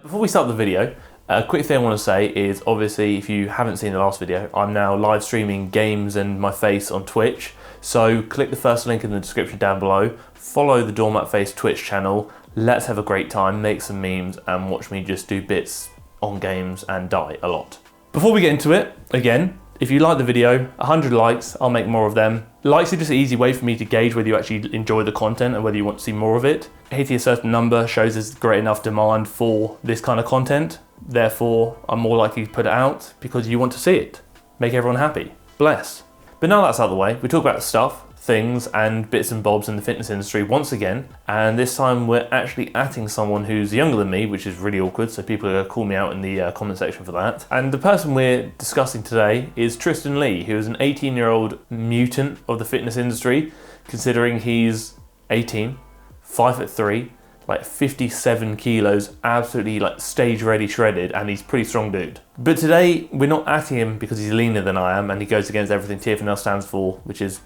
Before we start the video, a quick thing I want to say is obviously if you haven't seen the last video, I'm now live streaming games and my face on Twitch. So click the first link in the description down below, follow the Doormat Face Twitch channel, let's have a great time, make some memes and watch me just do bits on games and die a lot. Before we get into it, again, if you like the video, 100 likes, I'll make more of them. Likes are just an easy way for me to gauge whether you actually enjoy the content and whether you want to see more of it. Hitting a certain number shows there's great enough demand for this kind of content. Therefore, I'm more likely to put it out because you want to see it. Make everyone happy. Bless. But now that's out of the way, we talk about stuff, things and bits and bobs in the fitness industry once again, and this time we're actually atting someone who's younger than me, which is really awkward, so people are going to call me out in the comment section for that. And the person we're discussing today is Tristyn Lee, who is an 18-year-old mutant of the fitness industry, considering he's 18, 5'3", like 57 kilos, absolutely like stage ready shredded, and he's a pretty strong dude. But today we're not atting him because he's leaner than I am and he goes against everything TFNL stands for, which is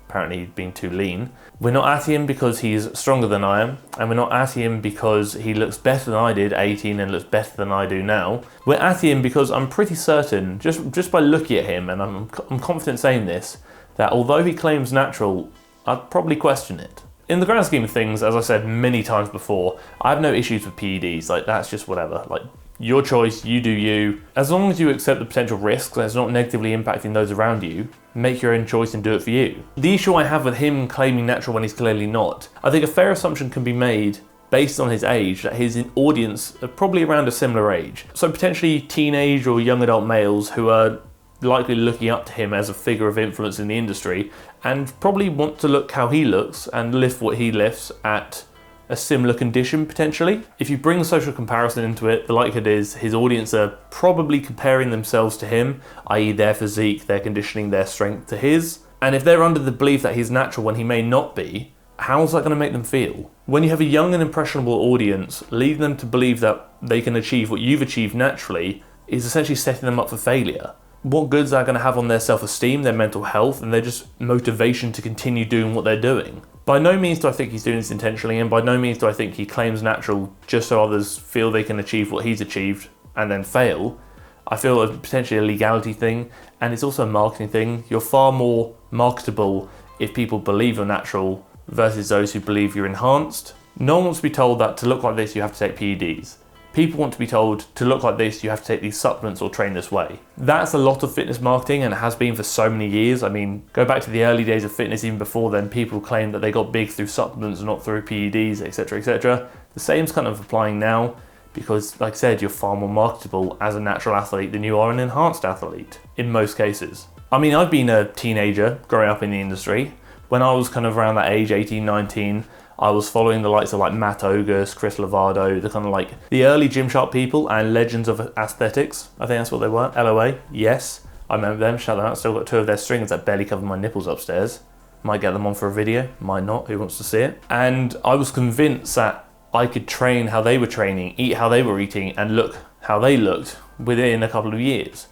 apparently being too lean. We're not at him because he's stronger than I am, and we're not at him because he looks better than I did 18 and looks better than I do now. We're at him because I'm pretty certain, just by looking at him, and I'm confident saying this, that although he claims natural, I'd probably question it. In the grand scheme of things, as I said many times before, I have no issues with PEDs, like that's just whatever. Like, your choice, you do you. As long as you accept the potential risks and it's not negatively impacting those around you, make your own choice and do it for you. The issue I have with him claiming natural when he's clearly not, I think a fair assumption can be made based on his age that his audience are probably around a similar age. So potentially teenage or young adult males who are likely looking up to him as a figure of influence in the industry and probably want to look how he looks and lift what he lifts at a similar condition potentially. If you bring social comparison into it, the likelihood is his audience are probably comparing themselves to him, i.e. their physique, their conditioning, their strength to his. And if they're under the belief that he's natural when he may not be, how's that going to make them feel? When you have a young and impressionable audience, leading them to believe that they can achieve what you've achieved naturally is essentially setting them up for failure. What goods are going to have on their self-esteem, their mental health, and their just motivation to continue doing what they're doing? By no means do I think he's doing this intentionally, and by no means do I think he claims natural just so others feel they can achieve what he's achieved and then fail. I feel it's potentially a legality thing, and it's also a marketing thing. You're far more marketable if people believe you're natural versus those who believe you're enhanced. No one wants to be told that to look like this you have to take PEDs. People want to be told to look like this, you have to take these supplements or train this way. That's a lot of fitness marketing and it has been for so many years. I mean, go back to the early days of fitness, even before then, people claimed that they got big through supplements and not through PEDs, etc, etc. The same's kind of applying now because, like I said, you're far more marketable as a natural athlete than you are an enhanced athlete, in most cases. I mean, I've been a teenager growing up in the industry. When I was kind of around that age, 18, 19, I was following the likes of like Matt Ogus, Chris Lovato, the kind of like the early Gymshark people and legends of aesthetics. I think that's what they were. LOA, yes. I remember them, shout them out. Still got 2 of their strings that barely cover my nipples upstairs. Might get them on for a video, might not, who wants to see it? And I was convinced that I could train how they were training, eat how they were eating, and look how they looked within a couple of years.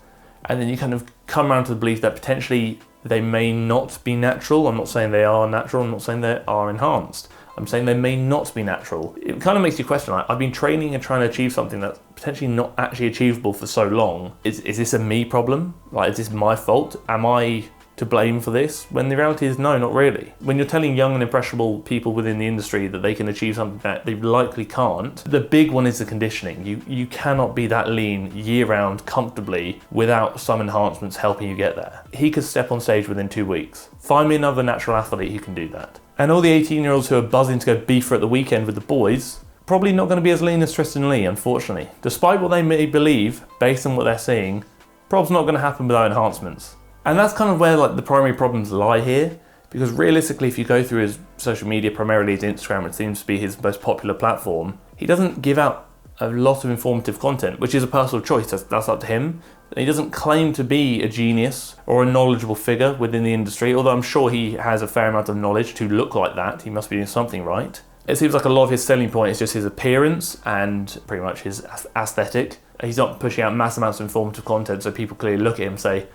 And then you kind of come around to the belief that potentially they may not be natural. I'm not saying they are natural, I'm not saying they are enhanced. I'm saying they may not be natural. It kind of makes you question, like, I've been training and trying to achieve something that's potentially not actually achievable for so long. Is this a me problem? Like, is this my fault? Am I to blame for this? When the reality is no, not really. When you're telling young and impressionable people within the industry that they can achieve something that they likely can't, the big one is the conditioning. You cannot be that lean year round comfortably without some enhancements helping you get there. He could step on stage within 2 weeks. Find me another natural athlete who can do that. And all the 18-year-olds who are buzzing to go beef at the weekend with the boys, probably not going to be as lean as Tristan Lee, unfortunately. Despite what they may believe, based on what they're seeing, prob's not going to happen without enhancements. And that's kind of where like the primary problems lie here, because realistically, if you go through his social media, primarily his Instagram, it seems to be his most popular platform, he doesn't give out a lot of informative content, which is a personal choice, that's up to him. He doesn't claim to be a genius or a knowledgeable figure within the industry, although I'm sure he has a fair amount of knowledge to look like that. He must be doing something right. It seems like a lot of his selling point is just his appearance and pretty much his aesthetic. He's not pushing out mass amounts of informative content so people clearly look at him and say,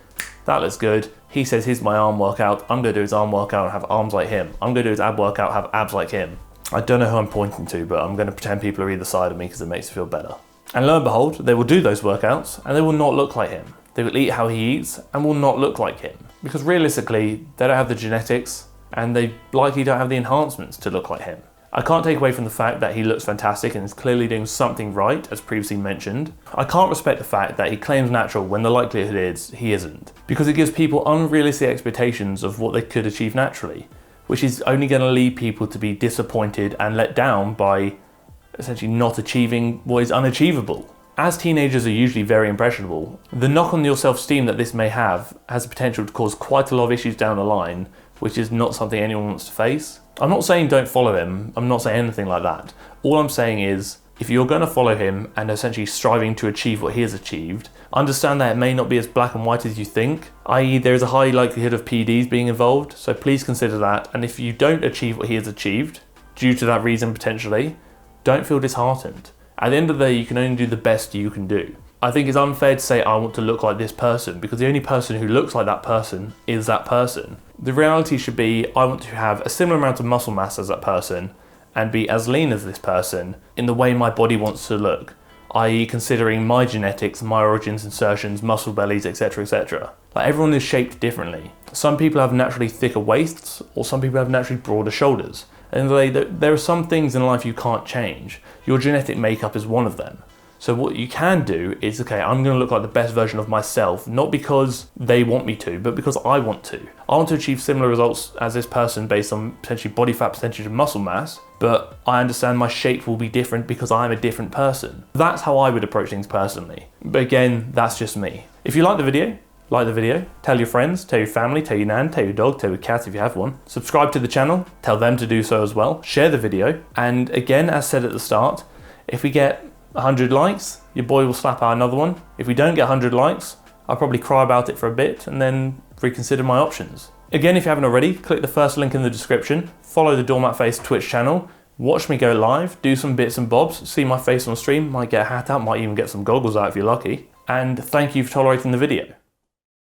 that looks good. He says, here's my arm workout. I'm going to do his arm workout and have arms like him. I'm going to do his ab workout, have abs like him. I don't know who I'm pointing to, but I'm going to pretend people are either side of me because it makes me feel better. And lo and behold, they will do those workouts and they will not look like him. They will eat how he eats and will not look like him. Because realistically, they don't have the genetics and they likely don't have the enhancements to look like him. I can't take away from the fact that he looks fantastic and is clearly doing something right, as previously mentioned. I can't respect the fact that he claims natural when the likelihood is he isn't, because it gives people unrealistic expectations of what they could achieve naturally, which is only going to lead people to be disappointed and let down by essentially not achieving what is unachievable. As teenagers are usually very impressionable, the knock on your self-esteem that this may have has the potential to cause quite a lot of issues down the line, which is not something anyone wants to face. I'm not saying don't follow him, I'm not saying anything like that. All I'm saying is, if you're going to follow him and essentially striving to achieve what he has achieved, understand that it may not be as black and white as you think, i.e. there is a high likelihood of PEDs being involved, so please consider that, and if you don't achieve what he has achieved, due to that reason potentially, don't feel disheartened. At the end of the day, you can only do the best you can do. I think it's unfair to say I want to look like this person, because the only person who looks like that person is that person. The reality should be I want to have a similar amount of muscle mass as that person and be as lean as this person in the way my body wants to look, i.e. considering my genetics, my origins, insertions, muscle bellies, etc, etc. Like, everyone is shaped differently. Some people have naturally thicker waists, or some people have naturally broader shoulders. And there are some things in life you can't change. Your genetic makeup is one of them. So what you can do is, okay, I'm going to look like the best version of myself, not because they want me to, but because I want to. I want to achieve similar results as this person based on potentially body fat percentage and muscle mass, but I understand my shape will be different because I'm a different person. That's how I would approach things personally. But again, that's just me. If you like the video, tell your friends, tell your family, tell your nan, tell your dog, tell your cat if you have one. Subscribe to the channel, tell them to do so as well. Share the video. And again, as said at the start, if we get 100 likes, your boy will slap out another one. If we don't get 100 likes, I'll probably cry about it for a bit and then reconsider my options. Again, if you haven't already, click the first link in the description, follow the Doormat Face Twitch channel, watch me go live, do some bits and bobs, see my face on stream, might get a hat out, might even get some goggles out if you're lucky. And thank you for tolerating the video.